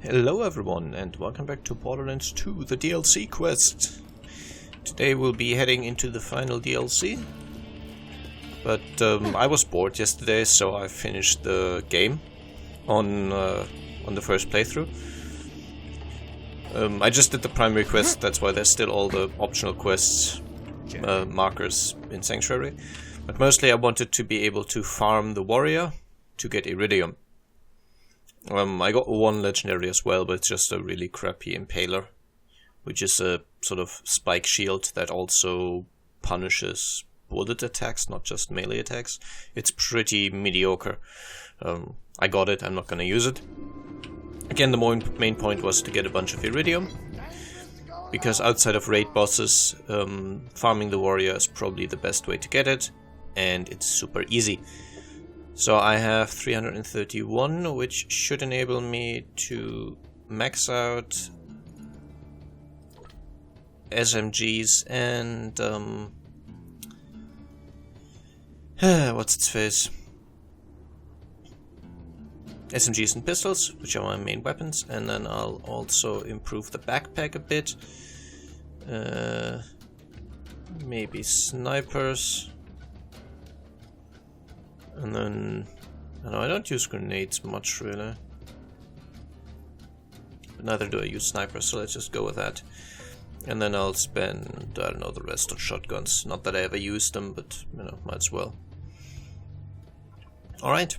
Hello everyone and welcome back to Borderlands 2, the DLC quest. Today we'll be heading into the final DLC. But I was bored yesterday, so I finished the game on the first playthrough. I just did the primary quest, that's why there's still all the optional quests markers in Sanctuary. But mostly I wanted to be able to farm the warrior to get Iridium. I got one legendary as well, but it's just a really crappy impaler, which is a sort of spike shield that also punishes bullet attacks, not just melee attacks. It's pretty mediocre. I got it, I'm not gonna use it. Again, the main point was to get a bunch of Iridium, because outside of raid bosses, farming the warrior is probably the best way to get it, and it's super easy. So I have 331, which should enable me to max out SMGs and what's its face? SMGs and pistols, which are my main weapons, and then I'll also improve the backpack a bit. Maybe snipers. And then, I don't use grenades much really. But neither do I use snipers, so let's just go with that. And then I'll spend, I don't know, the rest on shotguns. Not that I ever used them, but, you know, might as well. Alright.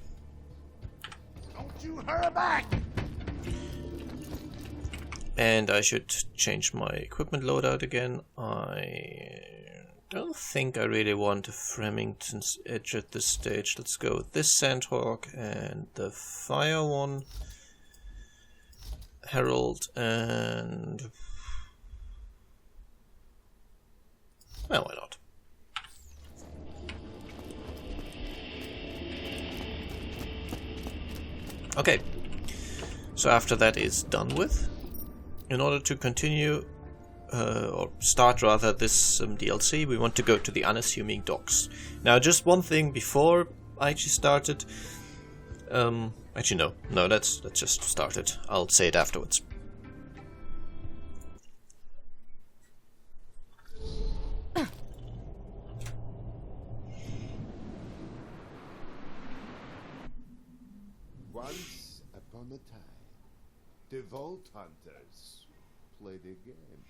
Don't you hurry back! And I should change my equipment loadout again. I don't think I really want a Fremington's Edge at this stage. Let's go with this Sandhawk and the fire one. Herald and... well, why not? Okay, so after that is done with, in order to continue, or start rather, this DLC, we want to go to the unassuming docks. Now, just one thing before I actually started. Actually, no, let's just start it. I'll say it afterwards. Once upon a time, the Vault Hunters played a game.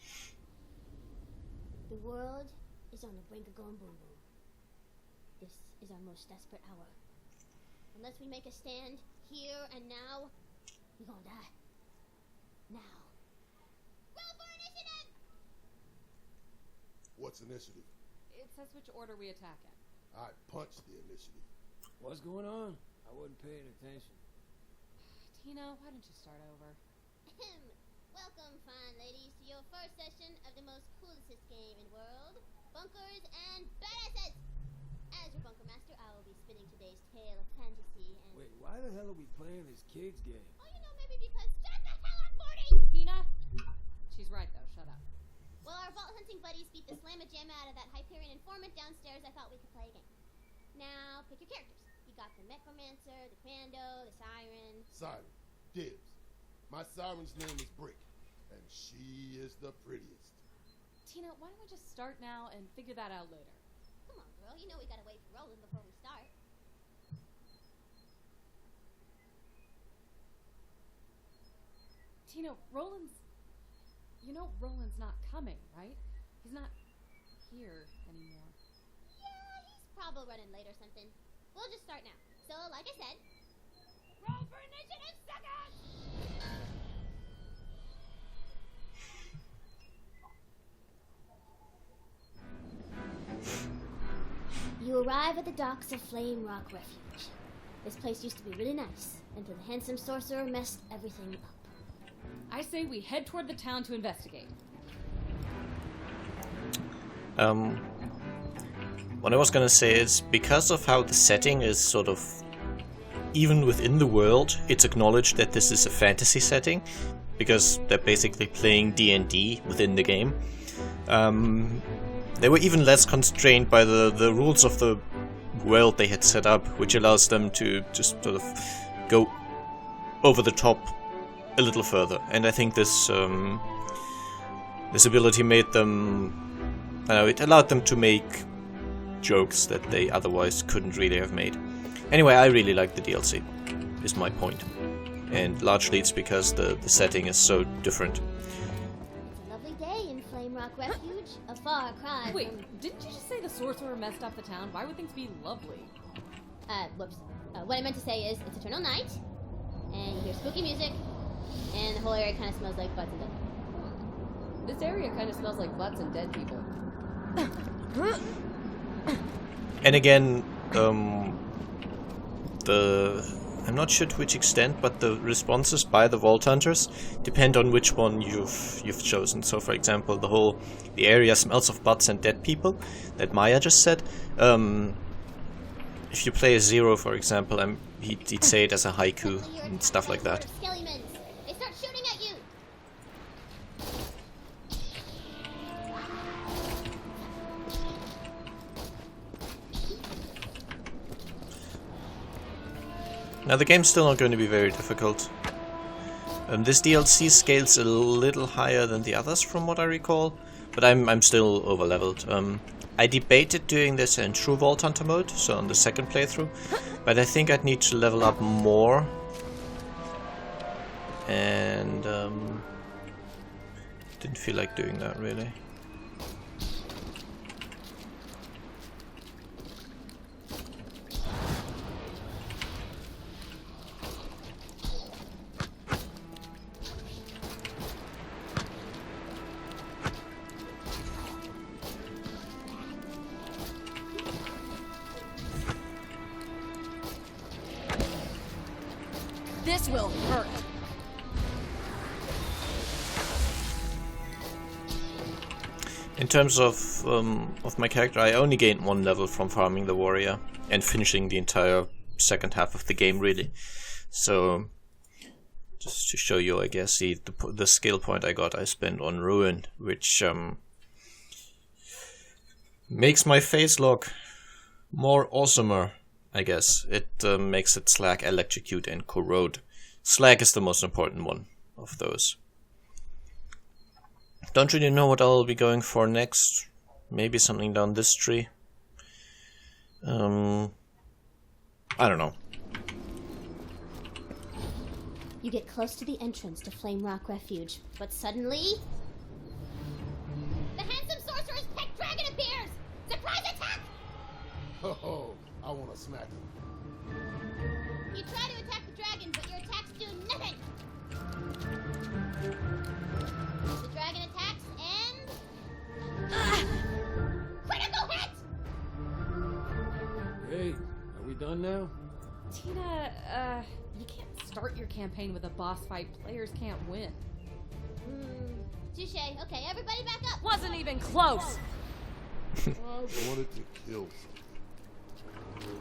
The world is on the brink of going boom boom. This is our most desperate hour. Unless we make a stand here and now, we're gonna die. Now. Roll for initiative! What's initiative? It says which order we attack in. I punched the initiative. What's going on? I wasn't paying attention. Tina, why don't you start over? Welcome, fine ladies, to your first session of the most coolest game in the world, Bunkers and Badasses! As your bunker master, I will be spinning today's tale of fantasy and... Wait, why the hell are we playing this kids game? Oh, you know, maybe because... Shut the hell up, Morty! Tina? She's right, though. Shut up. Well, our vault hunting buddies beat the slamma-jamma out of that Hyperion informant downstairs. I thought we could play a game. Now, pick your characters. You got the Necromancer, the Commando, the Siren... Siren. Dibs. My siren's name is Brick, and she is the prettiest. Tina, why don't we just start now and figure that out later? Come on, girl. You know we gotta wait for Roland before we start. Tina, Roland's... You know Roland's not coming, right? He's not here anymore. Yeah, he's probably running late or something. We'll just start now. So, like I said... roll for initiative, suckers! You arrive at the docks of Flame Rock Refuge. This place used to be really nice, until the handsome sorcerer messed everything up. I say we head toward the town to investigate. What I was gonna say is, because of how the setting is sort of, even within the world, it's acknowledged that this is a fantasy setting, because they're basically playing D&D within the game. They were even less constrained by the rules of the world they had set up, which allows them to just sort of go over the top a little further, and I think this this ability made them, I know, it allowed them to make jokes that they otherwise couldn't really have made. Anyway, I really like the DLC, is my point. And largely it's because the setting is so different. It's a lovely day in Flame Rock Refuge. A far cry Wait, from... didn't you just say the sorcerer messed up the town? Why would things be lovely? Whoops. What I meant to say is, it's eternal night, and you hear spooky music, and the whole area kind of smells like butts and dead people. This area kind of smells like butts and dead people. And again, I'm not sure to which extent, but the responses by the Vault Hunters depend on which one you've chosen. So, for example, the area smells of butts and dead people that Maya just said. If you play a 0, for example, he'd say it as a haiku and stuff like that. Skellimans. They start shooting at you. Now the game's still not going to be very difficult. This DLC scales a little higher than the others from what I recall, but I'm still over-leveled. I debated doing this in true Vault Hunter mode, so on the second playthrough, but I think I'd need to level up more. And didn't feel like doing that really. This will hurt. In terms of my character, I only gained 1 level from farming the warrior and finishing the entire second half of the game, really. So, just to show you, I guess, the skill point I got, I spent on Ruin, which makes my face look more awesomer, I guess. It makes it slag, electrocute, and corrode. Slag is the most important one of those. Don't really know what I'll be going for next. Maybe something down this tree. I don't know. You get close to the entrance to Flame Rock Refuge, but suddenly... the handsome sorcerer's pet dragon appears! Surprise attack! Oh, I want to smack him. You try to attack the dragon, but your attacks do nothing! The dragon attacks and... critical hit! Hey, are we done now? Tina, you can't start your campaign with a boss fight. Players can't win. Touche. Okay, everybody back up! Wasn't even close! I wanted to kill something.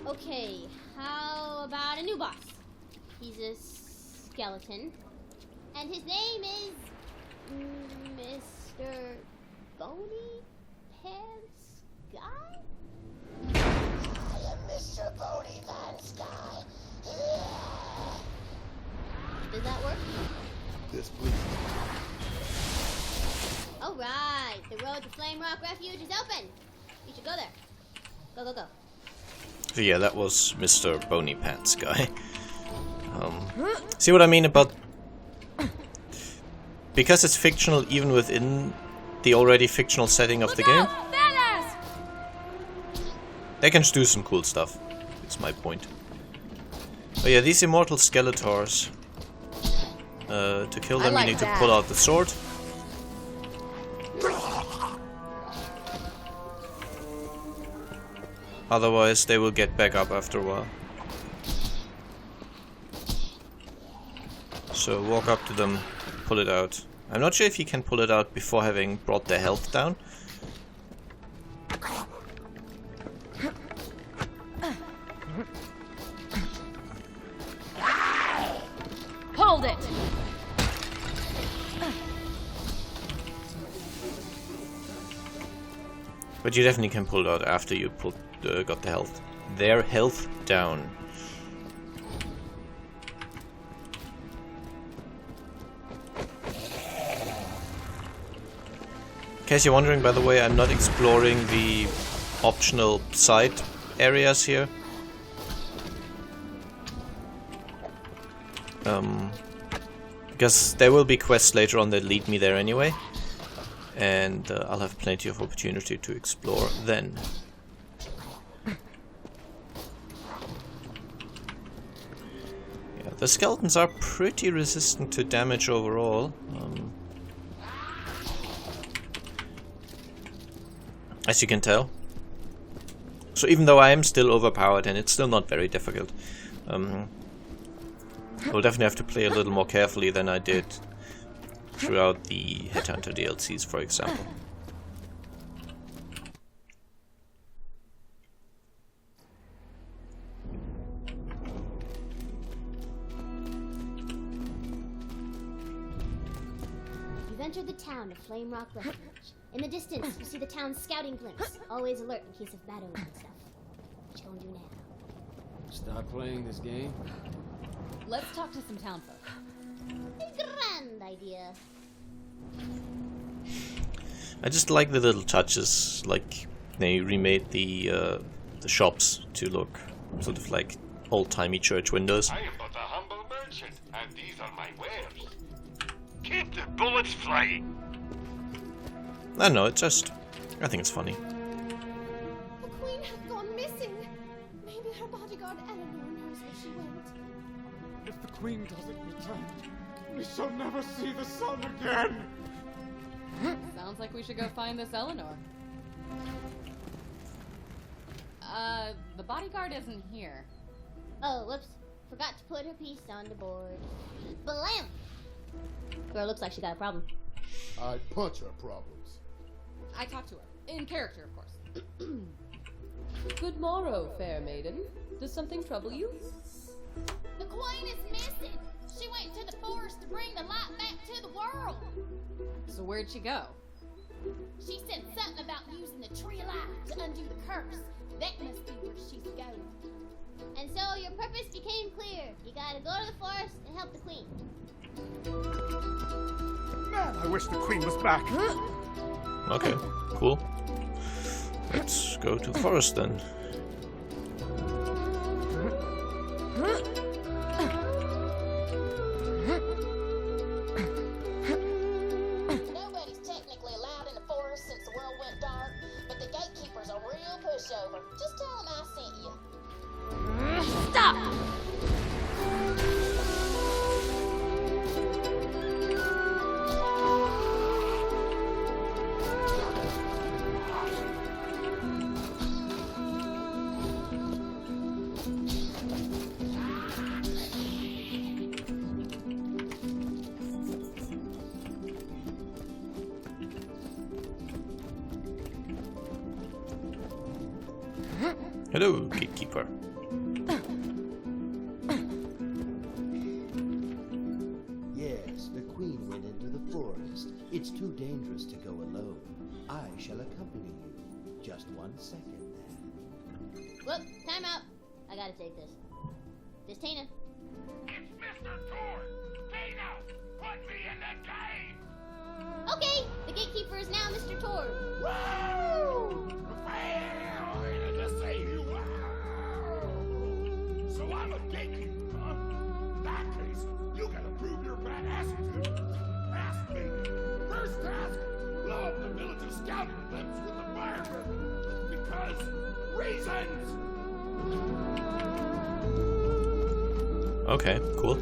Okay, how about a new boss? He's a skeleton, and his name is Mr. Bony Pants Guy? I am Mr. Bony Pants Guy. Does that work? Yes, please. Alright, the road to Flame Rock Refuge is open. You should go there. Go, go, go. So yeah, that was Mr. Bony Pants Guy. See what I mean about... Because it's fictional even within the already fictional setting of the game, they can do some cool stuff. That's my point. But yeah, these immortal Skeletors, to kill them you need to pull out the sword. Otherwise they will get back up after a while. So walk up to them, pull it out. I'm not sure if you can pull it out before having brought their health down. Hold it! But you definitely can pull it out after you got their health down. case you're wondering, by the way, I'm not exploring the optional side areas here. Because there will be quests later on that lead me there anyway. And I'll have plenty of opportunity to explore then. Yeah, the skeletons are pretty resistant to damage overall. As you can tell. So even though I am still overpowered and it's still not very difficult, I'll definitely have to play a little more carefully than I did throughout the Headhunter DLCs, for example. You've entered the town of Flame Rock Refuge. In the distance, you see the town's scouting glimpse. Always alert in case of battles and stuff. What you gonna do now? Stop playing this game. Let's talk to some town folk. Grand idea. I just like the little touches, like they remade the shops to look sort of like old-timey church windows. I am but a humble merchant, and these are my wares. Keep the bullets flying. I don't know, it's just, I think it's funny. The Queen has gone missing. Maybe her bodyguard Eleanor knows where she went. If the Queen doesn't return, we shall never see the sun again! Sounds like we should go find this Eleanor. The bodyguard isn't here. Oh, whoops. Forgot to put her piece on the board. Blam! Girl looks like she got a problem. I'd punch her problems. I talked to her. In character, of course. Good morrow, fair maiden. Does something trouble you? The Queen is missing. She went to the forest to bring the light back to the world. So where'd she go? She said something about using the tree of life to undo the curse. That must be where she's going. And so your purpose became clear. You gotta go to the forest and help the Queen. Man, I wish the Queen was back. Okay, cool. Let's go to the forest then. Nobody's technically allowed in the forest since the world went dark, but the gatekeeper's a real pushover. Just tell him I sent you. Stop! Hello, gatekeeper. Yes, the Queen went into the forest. It's too dangerous to go alone. I shall accompany you. Just 1 second, then. Whoop, time out. I gotta take this. This Tina. It's Mr. Tor! Tina! Put me in the game! Okay, the gatekeeper is now Mr. Tor. Woo! Well, to say you so I'm a gatekeeper, huh? In that case, you gotta prove your badassitude. Ask me. First task, blow up the village's scouting glimpse with the fire curtain. Because reasons! Okay, cool.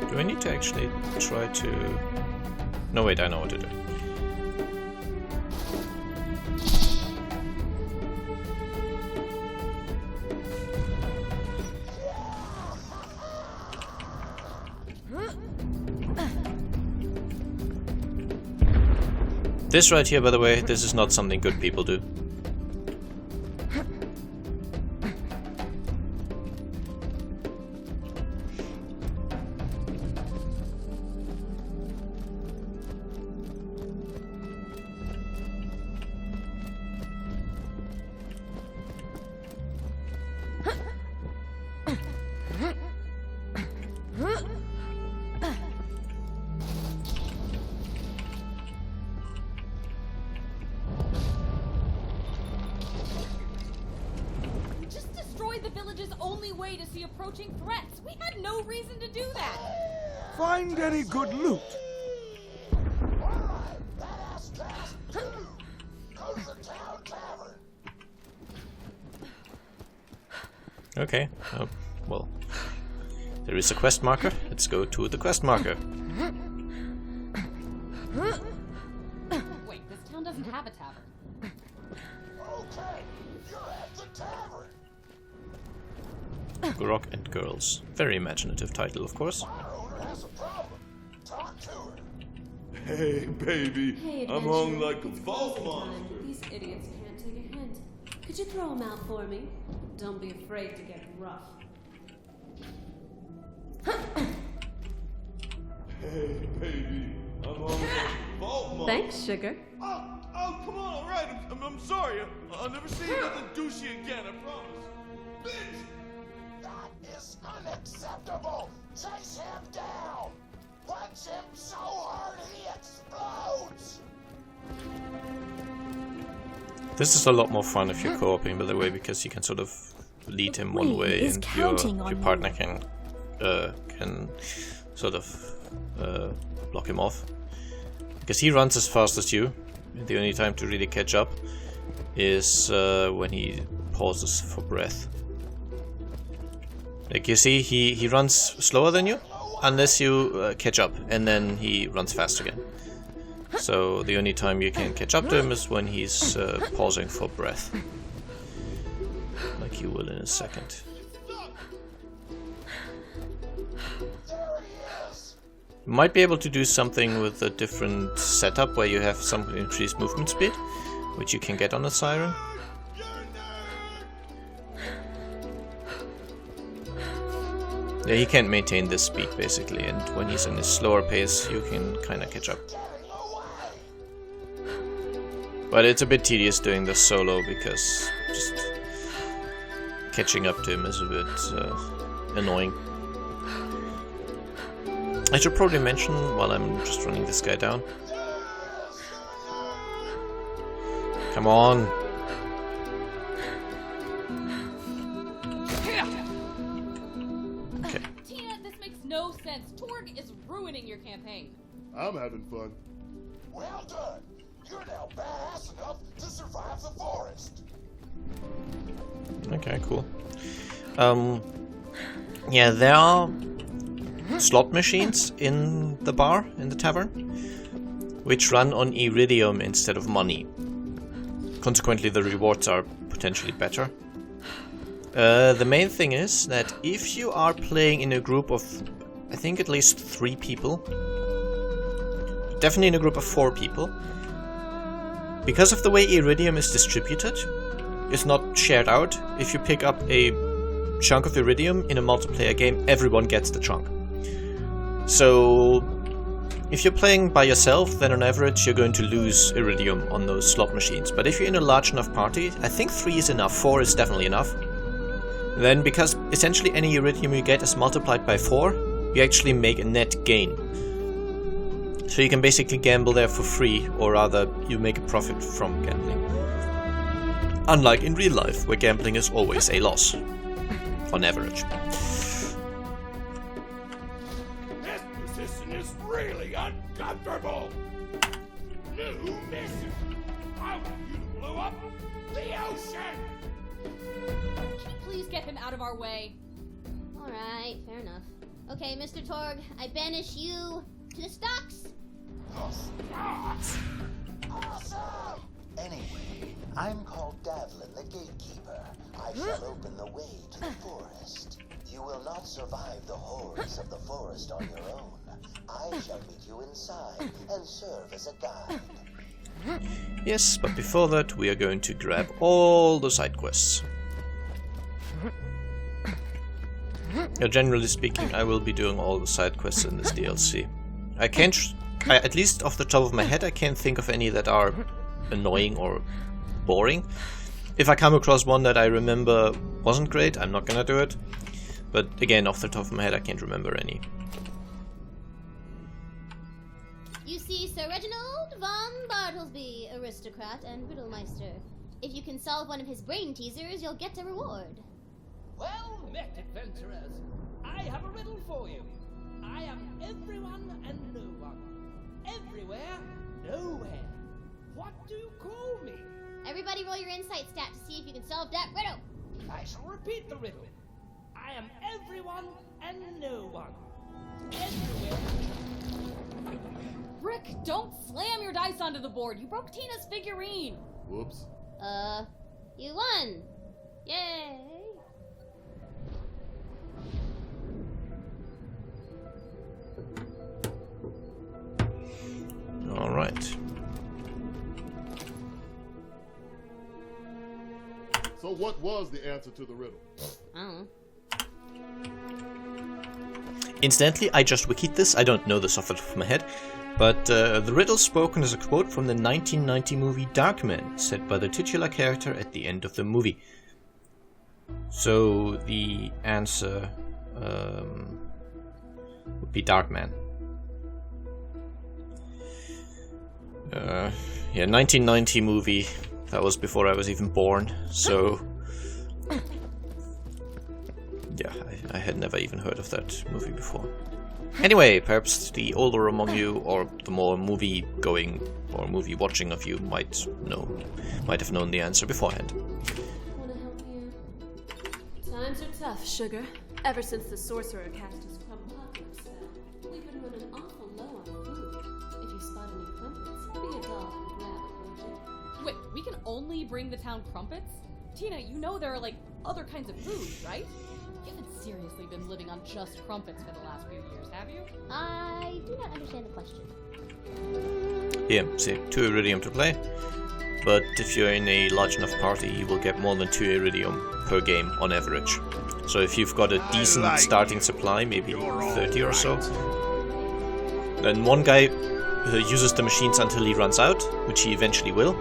Do I need to actually try to... No, wait, I know what to do. This right here, by the way, this is not something good people do. only way to see approaching threats. We had no reason to do that. Find any good loot. Alright, badass task 2. Go to the town tavern. Okay, well, there is a quest marker. Let's go to the quest marker. Wait, this town doesn't have a tavern. Okay, you're at the tavern. Grog and Girls. Very imaginative title, of course. Our owner has a problem. Talk to her. Hey, baby. Hey, I'm hung like a vault monster. These idiots can't take a hint. Could you throw them out for me? Don't be afraid to get rough. Hey, baby. I'm hung like a vault monster. Thanks, sugar. Oh, come on, all right. I'm sorry. I'll never say nothing douchey again, I promise. Bitch! That is unacceptable. Chase him down. Punch him so hard he explodes. This is a lot more fun if you're co-oping, by the way, because you can sort of lead him one way and your partner can sort of block him off. Because he runs as fast as you. The only time to really catch up is when he pauses for breath. Like you see, he runs slower than you, unless you catch up, and then he runs fast again. So the only time you can catch up to him is when he's pausing for breath. Like you will in a second. You might be able to do something with a different setup where you have some increased movement speed, which you can get on a siren. Yeah, he can't maintain this speed basically, and when he's in a slower pace you can kinda catch up. But it's a bit tedious doing this solo because just catching up to him is a bit annoying. I should probably mention while I'm just running this guy down. Come on! Okay. Tina, this makes no sense. Torg is ruining your campaign. I'm having fun. Well done. You're now badass enough to survive the forest. Okay, cool. Yeah, there are slot machines in the bar, in the tavern, which run on iridium instead of money. Consequently, the rewards are potentially better. The main thing is that if you are playing in a group of, I think at least 3 people, definitely in a group of 4 people, because of the way iridium is distributed, it's not shared out. If you pick up a chunk of iridium in a multiplayer game, everyone gets the chunk. So if you're playing by yourself, then on average you're going to lose iridium on those slot machines. But if you're in a large enough party, I think 3 is enough, 4 is definitely enough. Then because essentially any iridium you get is multiplied by 4, you actually make a net gain. So you can basically gamble there for free, or rather, you make a profit from gambling. Unlike in real life, where gambling is always a loss. On average. This position is really uncomfortable. New mission. I want you to blow up the ocean. Can you please get him out of our way? Alright, fair enough. Okay, Mr. Torg, I banish you to the stocks. Awesome! Anyway, I'm called Davlin the Gatekeeper. I shall open the way to the forest. You will not survive the horrors of the forest on your own. I shall meet you inside and serve as a guide. Yes, but before that we are going to grab all the side quests. Generally speaking, I will be doing all the side quests in this DLC. At least off the top of my head, I can't think of any that are annoying or boring. If I come across one that I remember wasn't great, I'm not gonna do it. But again, off the top of my head, I can't remember any. You see Sir Reginald von Bartlesby, aristocrat and riddlemeister. If you can solve one of his brain teasers, you'll get a reward. Well met, adventurers. I have a riddle for you. I am everyone and no one. Everywhere, nowhere. What do you call me? Everybody roll your insight stat to see if you can solve that riddle. I shall repeat the riddle. I am everyone and no one. Everywhere. Rick, don't slam your dice onto the board. You broke Tina's figurine. Whoops. You won. Yay. All right. So what was the answer to the riddle? I don't know. Incidentally, I just wikied this. I don't know this off the top of my head. But the riddle spoken is a quote from the 1990 movie Darkman, said by the titular character at the end of the movie. So the answer would be Darkman. Yeah, 1990 movie. That was before I was even born, so... Yeah, I had never even heard of that movie before. Anyway, perhaps the older among you, or the more movie-going or movie-watching of you might have known the answer beforehand. Wanna help you? Times are tough, sugar. Ever since the sorcerer cast his crumpocalypse spell, we've been running awful low on food. If you spot any crumpets, be a doll and grab it, won't you? Wait, we can only bring the town crumpets? Tina, you know there are, like, other kinds of food, right? You haven't seriously been living on just crumpets for the last few years, have you? I do not understand the question. Yeah, see, 2 iridium to play. But if you're in a large enough party, you will get more than 2 iridium per game on average. So if you've got a decent starting supply, maybe 30 or so, then one guy uses the machines until he runs out, which he eventually will.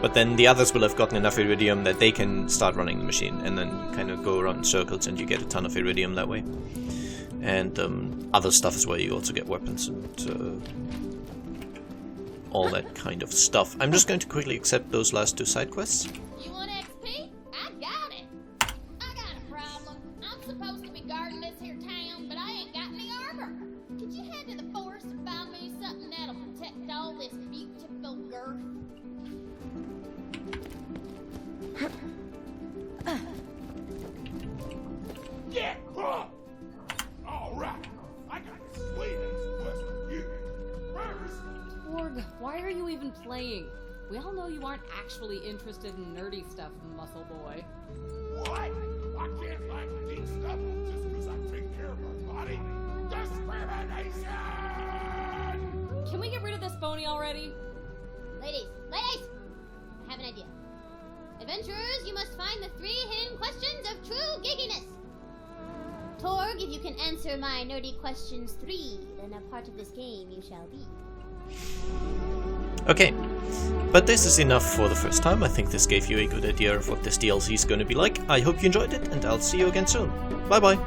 But then the others will have gotten enough iridium that they can start running the machine, and then you kind of go around in circles and you get a ton of iridium that way. And other stuff is where you also get weapons and all that kind of stuff. I'm just going to quickly accept those last 2 side quests. You want XP? I got it. I got a problem. I'm supposed to be guarding this here town, but I ain't got any armor. Could you head to the forest and find me something that'll protect all this beautiful girth? Get up! All right, I got the sweetest quest for you. First, Torg, why are you even playing? We all know you aren't actually interested in nerdy stuff, muscle boy. what? I can't like deep stuff just because I take care of my body. Discrimination! Can we get rid of this phony already? Ladies! I have an idea. Adventurers, you must find the 3 hidden questions of true gigginess. Torg, if you can answer my nerdy questions 3, then a part of this game you shall be. Okay, but this is enough for the first time. I think this gave you a good idea of what this DLC is going to be like. I hope you enjoyed it, and I'll see you again soon. Bye bye!